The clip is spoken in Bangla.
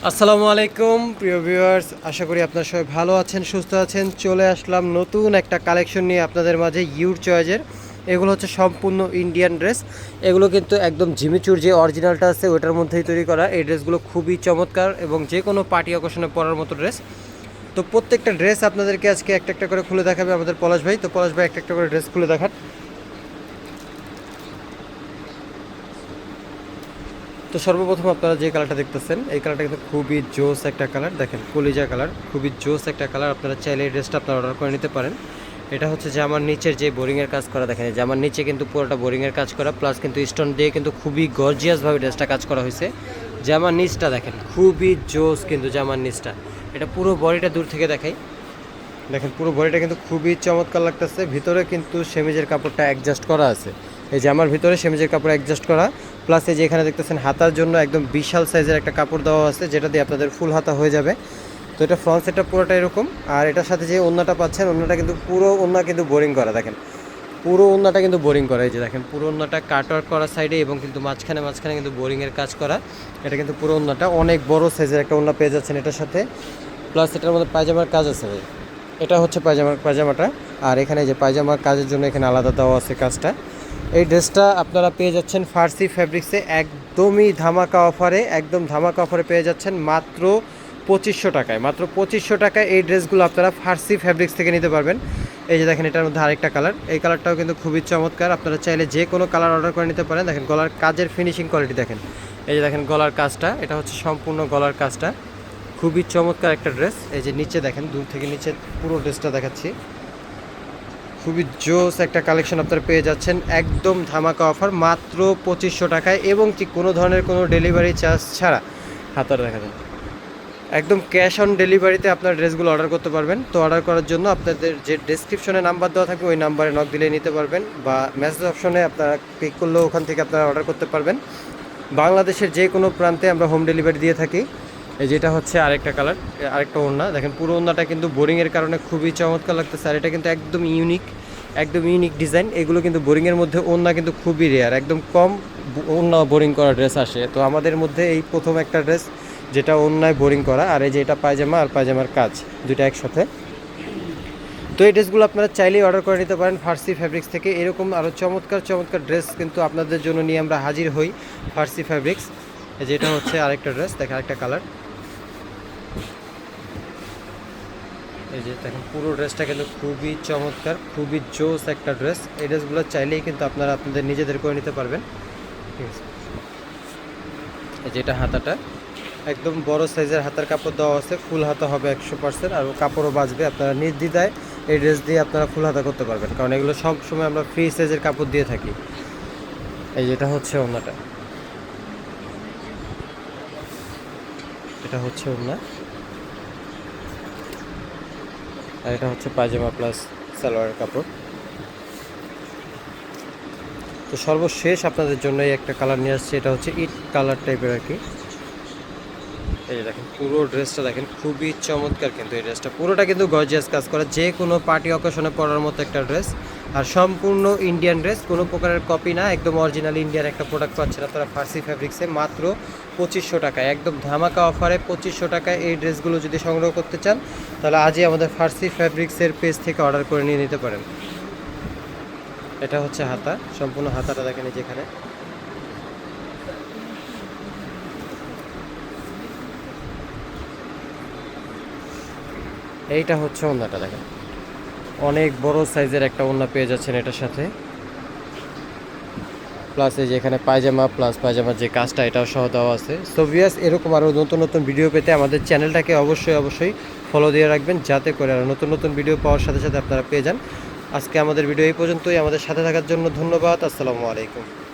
আসসালামু আলাইকুম প্রিয় ভিউয়ার্স, আশা করি আপনারা সবাই ভালো আছেন, সুস্থ আছেন। চলে আসলাম নতুন একটা কালেকশন নিয়ে আপনাদের মাঝে, ইউর চয়েজের। এগুলো হচ্ছে সম্পূর্ণ ইন্ডিয়ান ড্রেস। এগুলো কিন্তু একদম জিমিচুর যে অরিজিনালটা আছে ওটার মধ্যেই তৈরি করা। এই ড্রেসগুলো খুবই চমৎকার এবং যে কোনো পার্টি অকেশনে পরার মতো ড্রেস। তো প্রত্যেকটা ড্রেস আপনাদেরকে আজকে একটা একটা করে খুলে দেখাবে আমাদের পলাশ ভাই। তো পলাশ ভাই একটা একটা করে ড্রেস খুলে দেখান। তো সর্বপ্রথম আপনারা যে কালারটা দেখতেছেন এই কালারটা কিন্তু খুবই জোস একটা কালার। দেখেন কলিজা কালার, খুবই জোস একটা কালার। আপনারা চাইলে এই ড্রেসটা আপনারা অর্ডার করে নিতে পারেন। এটা হচ্ছে জামার নিচের যে বোরিংয়ের কাজ করা, দেখেন জামার নিচে কিন্তু পুরোটা বোরিংয়ের কাজ করা, প্লাস কিন্তু স্টোন দিয়ে কিন্তু খুবই গর্জিয়াসভাবে ড্রেসটা কাজ করা হয়েছে। জামার নিচটা দেখেন খুবই জোস, কিন্তু জামার নিচটা এটা পুরো বডিটা দূর থেকে দেখাই। দেখেন পুরো বডিটা কিন্তু খুবই চমৎকার লাগতেছে। ভিতরে কিন্তু সেমিজের কাপড়টা অ্যাডজাস্ট করা আছে। এই যে আমার ভিতরে সেমিজের কাপড় অ্যাডজাস্ট করা, প্লাস এই যে এখানে দেখতেছেন হাতার জন্য একদম বিশাল সাইজের একটা কাপড় দেওয়া আছে, যেটা দিয়ে আপনাদের ফুল হাতা হয়ে যাবে। তো এটা ফ্রন্ট সাইডটা পুরোটা এরকম। আর এটার সাথে যে ওড়নাটা পাচ্ছেন, ওড়নাটা কিন্তু পুরো ওড়না কিন্তু বোরিং করা। দেখেন পুরো ওড়নাটা কিন্তু বোরিং করা। এই যে দেখেন পুরো ওড়নাটা কাটওয়ার্ক করা সাইডে, এবং কিন্তু মাঝখানে মাঝখানে কিন্তু বোরিংয়ের কাজ করা। এটা কিন্তু পুরো ওড়নাটা অনেক বড় সাইজের একটা ওড়না পেয়ে যাচ্ছেন এটার সাথে। প্লাস এটার মধ্যে পায়জামার কাজ আছে। এটা হচ্ছে পায়জামাটা। আর এখানে যে পায়জামার কাজের জন্য এখানে আলাদা দেওয়া আছে কাজটা। এই ড্রেসটা আপনারা পেয়ে যাচ্ছেন ফার্সি ফ্যাব্রিক্সে একদমই ধামাকা অফারে, একদম ধামাকা অফারে পেয়ে যাচ্ছেন মাত্র 2500 টাকায়। মাত্র 2500 টাকায় এই ড্রেসগুলো আপনারা ফার্সি ফ্যাব্রিক্স থেকে নিতে পারবেন। এই যে দেখেন এটার মধ্যে আরেকটা কালার, এই কালারটাও কিন্তু খুবই চমৎকার। আপনারা চাইলে যে কোনো কালার অর্ডার করে নিতে পারেন। দেখেন গলার কাজের ফিনিশিং কোয়ালিটি দেখেন। এই যে দেখেন গলার কাজটা, এটা হচ্ছে সম্পূর্ণ গলার কাজটা, খুবই চমৎকার একটা ড্রেস। এই যে নিচে দেখেন, দূর থেকে নিচে পুরো ড্রেসটা দেখাচ্ছি। খুবই জোস একটা কালেকশন আপনারা পেয়ে যাচ্ছেন একদম ধামাকা অফার মাত্র 2500 টাকায়, এবং কি কোনো ধরনের কোনো ডেলিভারি চার্জ ছাড়া। হাতার দেখা যায় একদম ক্যাশ অন ডেলিভারিতে আপনার ড্রেসগুলো অর্ডার করতে পারবেন। তো অর্ডার করার জন্য আপনাদের যে ডেসক্রিপশনে নাম্বার দেওয়া থাকবে ওই নাম্বারে নক দিলে নিতে পারবেন, বা মেসেজ অপশনে আপনারা ক্লিক করলেও ওখান থেকে আপনারা অর্ডার করতে পারবেন। বাংলাদেশের যে কোনো প্রান্তে আমরা হোম ডেলিভারি দিয়ে থাকি। এই যেটা হচ্ছে আরেকটা কালার, আরেকটা ওড়না। দেখেন পুরো ওড়নাটা কিন্তু বোরিংয়ের কারণে খুবই চমৎকার লাগতেছে। আর এটা কিন্তু একদম ইউনিক ডিজাইন। এগুলো কিন্তু বোরিংয়ের মধ্যে ওড়না কিন্তু খুবই রেয়ার, একদম কম ওড়না বোরিং করা ড্রেস আসে। তো আমাদের মধ্যে এই প্রথম একটা ড্রেস যেটা ওড়নায় বোরিং করা। আর এই যে এটা পায়জামা আর পায়জামার কাজ দুইটা একসাথে। তো এই ড্রেসগুলো আপনারা চাইলেই অর্ডার করে নিতে পারেন ফার্সি ফ্যাব্রিক্স থেকে। এরকম আরও চমৎকার চমৎকার ড্রেস কিন্তু আপনাদের জন্য নিয়ে আমরা হাজির হই ফার্সি ফ্যাব্রিক্স। যেটা হচ্ছে আরেকটা ড্রেস, দেখেন আরেকটা কালার। এই যে দেখেন পুরো ড্রেসটা কিন্তু খুবই চমৎকার, খুবই জোস একটা ড্রেস। এই ড্রেসগুলো চাইলেই কিন্তু আপনারা আপনাদের নিজেদের করে নিতে পারবেন। ঠিক আছে, এই যে এটা হাতাটা একদম বড় সাইজের হাতার কাপড় দেওয়া আছে, ফুল হাতা হবে 100%। আর কাপড়ও বাঁচবে, আপনারা নির্দ্বিধায় এই ড্রেস দিয়ে আপনারা ফুল হাতা করতে পারবেন, কারণ এগুলো সব সময় আমরা ফ্রি সাইজের কাপড় দিয়ে থাকি। এই যেটা হচ্ছে ওড়নাটা, এটা হচ্ছে ওড়না। আর এটা হচ্ছে পায়জামা প্লাস সালোয়ারের কাপড়। তো সর্বশেষ আপনাদের জন্য এই একটা কালার নিয়ে আসছে, এটা হচ্ছে ইট কালার টাইপের আর কি। এই যে দেখেন পুরো ড্রেসটা দেখেন খুবই চমৎকার, কিন্তু এই ড্রেসটা পুরোটা কিন্তু গর্জিয়াস কাজ করা, যে কোনো পার্টি অকেশনে পরার মতো একটা ড্রেস। আর সম্পূর্ণ ইন্ডিয়ান ড্রেস, কোনো প্রকারের কপি না, একদম অরিজিনাল ইন্ডিয়ান একটা প্রোডাক্ট পাচ্ছেন আপনারা ফার্সি ফ্যাব্রিক্সে মাত্র 2500 টাকায়। একদম ধামাকা অফারে 2500 টাকায় এই ড্রেসগুলো যদি সংগ্রহ করতে চান, তাহলে আজই আমাদের ফার্সি ফ্যাব্রিক্সের পেজ থেকে অর্ডার করে নিয়ে নিতে পারেন। এটা হচ্ছে হাতা, সম্পূর্ণ হাতাটা দেখেন যেখানে। এইটা হচ্ছে ওড়নাটা দেখেন, অনেক বড় সাইজের একটা ওড়না পেয়ে যাচ্ছেন এটার সাথে। প্লাস এই যে এখানে পায়জামা প্লাস পায়জামার যে কাজটা এটাও সহ দেওয়া আছে। সো ভিউয়ার্স, এরকম আরও নতুন নতুন ভিডিও পেতে আমাদের চ্যানেলটাকে অবশ্যই ফলো দিয়ে রাখবেন, যাতে করে আরও নতুন নতুন ভিডিও পাওয়ার সাথে সাথে আপনারা পেয়ে যান। আজকে আমাদের ভিডিও এই পর্যন্তই। আমাদের সাথে থাকার জন্য ধন্যবাদ। আসসালামু আলাইকুম।